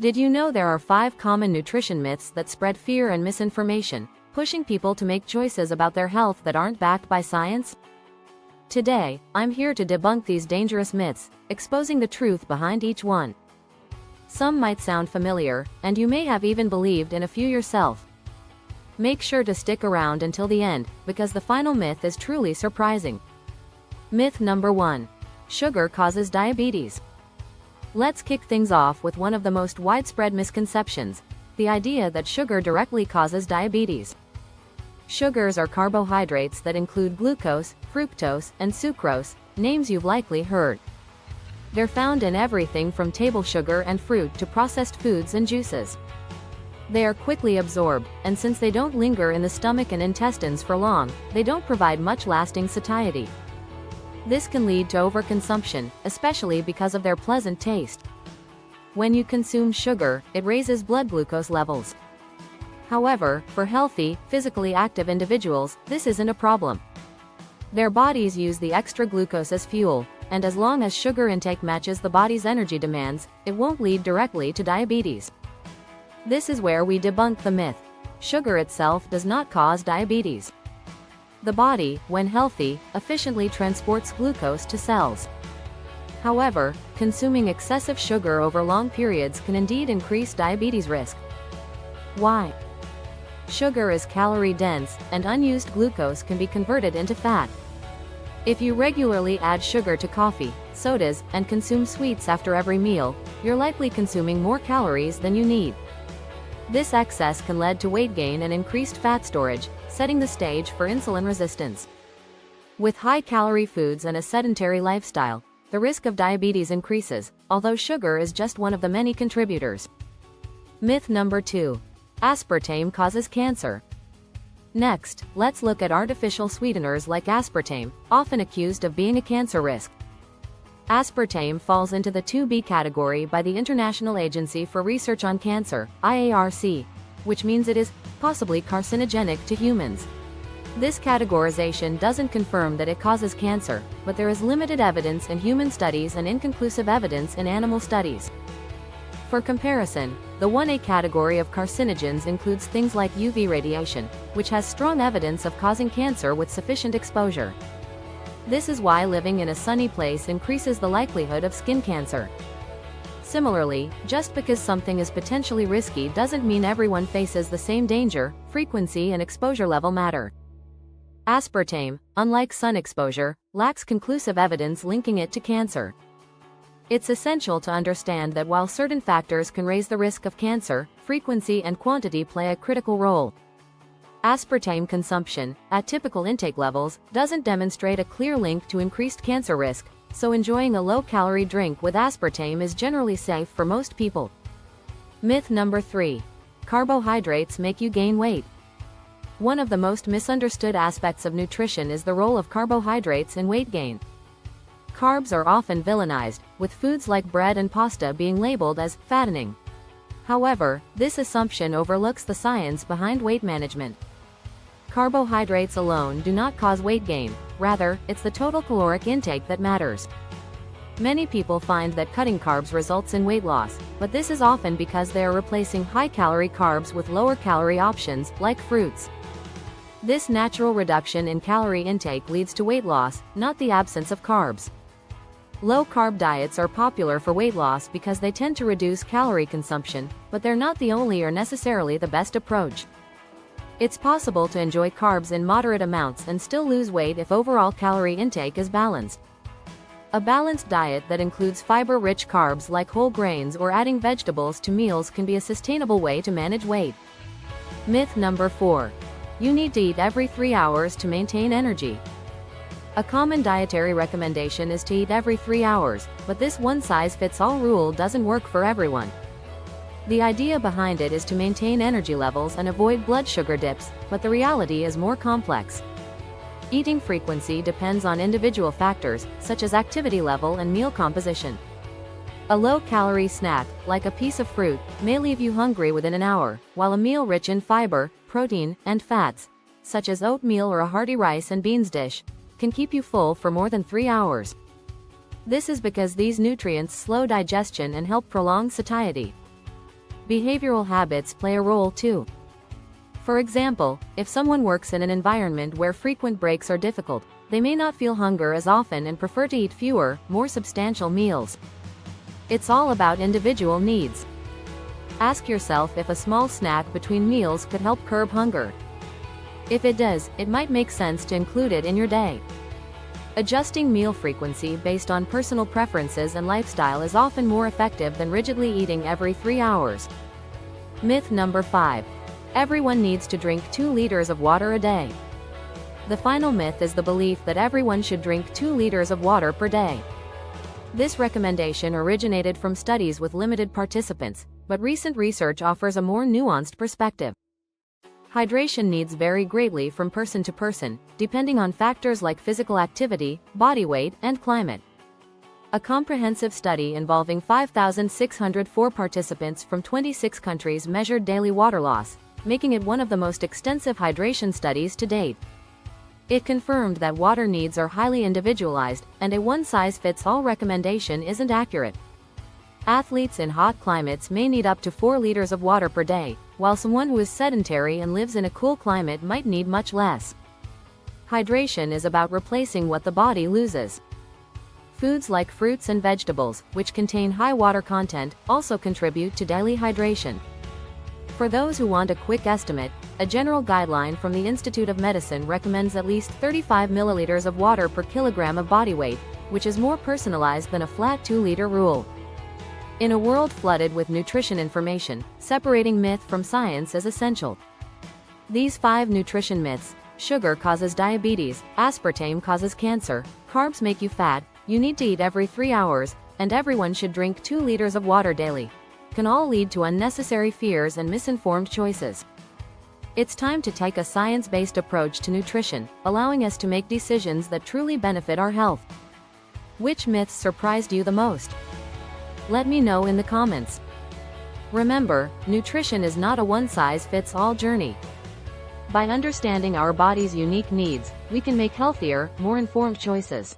Did you know there are 5 common nutrition myths that spread fear and misinformation, pushing people to make choices about their health that aren't backed by science? Today, I'm here to debunk these dangerous myths, exposing the truth behind each one. Some might sound familiar, and you may have even believed in a few yourself. Make sure to stick around until the end, because the final myth is truly surprising. Myth number 1. Sugar causes diabetes. Let's kick things off with one of the most widespread misconceptions, the idea that sugar directly causes diabetes. Sugars are carbohydrates that include glucose, fructose, and sucrose, names you've likely heard. They're found in everything from table sugar and fruit to processed foods and juices. They are quickly absorbed, and since they don't linger in the stomach and intestines for long, they don't provide much lasting satiety. This can lead to overconsumption, especially because of their pleasant taste. When you consume sugar, it raises blood glucose levels. However, for healthy, physically active individuals, this isn't a problem. Their bodies use the extra glucose as fuel, and as long as sugar intake matches the body's energy demands, it won't lead directly to diabetes. This is where we debunk the myth. Sugar itself does not cause diabetes. The body, when healthy, efficiently transports glucose to cells. However, consuming excessive sugar over long periods can indeed increase diabetes risk. Why? Sugar is calorie-dense, and unused glucose can be converted into fat. If you regularly add sugar to coffee, sodas, and consume sweets after every meal, you're likely consuming more calories than you need. This excess can lead to weight gain and increased fat storage, setting the stage for insulin resistance. With high-calorie foods and a sedentary lifestyle, the risk of diabetes increases, although sugar is just one of the many contributors. Myth number 2. Aspartame causes cancer. Next, let's look at artificial sweeteners like aspartame, often accused of being a cancer risk. Aspartame falls into the 2B category by the International Agency for Research on Cancer, IARC, which means it is possibly carcinogenic to humans. This categorization doesn't confirm that it causes cancer, but there is limited evidence in human studies and inconclusive evidence in animal studies. For comparison, the 1A category of carcinogens includes things like UV radiation, which has strong evidence of causing cancer with sufficient exposure. This is why living in a sunny place increases the likelihood of skin cancer. Similarly, just because something is potentially risky doesn't mean everyone faces the same danger. Frequency and exposure level matter. Aspartame, unlike sun exposure, lacks conclusive evidence linking it to cancer. It's essential to understand that while certain factors can raise the risk of cancer, frequency and quantity play a critical role. Aspartame consumption, at typical intake levels, doesn't demonstrate a clear link to increased cancer risk, so enjoying a low-calorie drink with aspartame is generally safe for most people. Myth number 3. Carbohydrates make you gain weight. One of the most misunderstood aspects of nutrition is the role of carbohydrates in weight gain. Carbs are often villainized, with foods like bread and pasta being labeled as fattening. However, this assumption overlooks the science behind weight management. Carbohydrates alone do not cause weight gain, rather, it's the total caloric intake that matters. Many people find that cutting carbs results in weight loss, but this is often because they are replacing high-calorie carbs with lower-calorie options, like fruits. This natural reduction in calorie intake leads to weight loss, not the absence of carbs. Low-carb diets are popular for weight loss because they tend to reduce calorie consumption, but they're not the only or necessarily the best approach. It's possible to enjoy carbs in moderate amounts and still lose weight if overall calorie intake is balanced. A balanced diet that includes fiber-rich carbs like whole grains or adding vegetables to meals can be a sustainable way to manage weight. Myth number 4. You need to eat every 3 hours to maintain energy. A common dietary recommendation is to eat every 3 hours, but this one-size-fits-all rule doesn't work for everyone. The idea behind it is to maintain energy levels and avoid blood sugar dips, but the reality is more complex. Eating frequency depends on individual factors, such as activity level and meal composition. A low-calorie snack, like a piece of fruit, may leave you hungry within an hour, while a meal rich in fiber, protein, and fats, such as oatmeal or a hearty rice and beans dish, can keep you full for more than 3 hours. This is because these nutrients slow digestion and help prolong satiety. Behavioral habits play a role too. For example, if someone works in an environment where frequent breaks are difficult, they may not feel hunger as often and prefer to eat fewer, more substantial meals. It's all about individual needs. Ask yourself if a small snack between meals could help curb hunger. If it does, it might make sense to include it in your day. Adjusting meal frequency based on personal preferences and lifestyle is often more effective than rigidly eating every 3 hours. Myth number 5. Everyone needs to drink 2 liters of water a day. The final myth is the belief that everyone should drink 2 liters of water per day. This recommendation originated from studies with limited participants, but recent research offers a more nuanced perspective. Hydration needs vary greatly from person to person, depending on factors like physical activity, body weight, and climate. A comprehensive study involving 5,604 participants from 26 countries measured daily water loss, making it one of the most extensive hydration studies to date. It confirmed that water needs are highly individualized, and a one-size-fits-all recommendation isn't accurate. Athletes in hot climates may need up to 4 liters of water per day, while someone who is sedentary and lives in a cool climate might need much less. Hydration is about replacing what the body loses. Foods like fruits and vegetables, which contain high water content, also contribute to daily hydration. For those who want a quick estimate, a general guideline from the Institute of Medicine recommends at least 35 milliliters of water per kilogram of body weight, which is more personalized than a flat 2-liter rule. In a world flooded with nutrition information, separating myth from science is essential. These 5 nutrition myths: sugar causes diabetes, aspartame causes cancer, carbs make you fat, you need to eat every 3 hours, and everyone should drink 2 liters of water daily, can all lead to unnecessary fears and misinformed choices. It's time to take a science-based approach to nutrition, allowing us to make decisions that truly benefit our health. Which myths surprised you the most? Let me know in the comments. Remember, nutrition is not a one-size-fits-all journey. By understanding our body's unique needs, we can make healthier, more informed choices.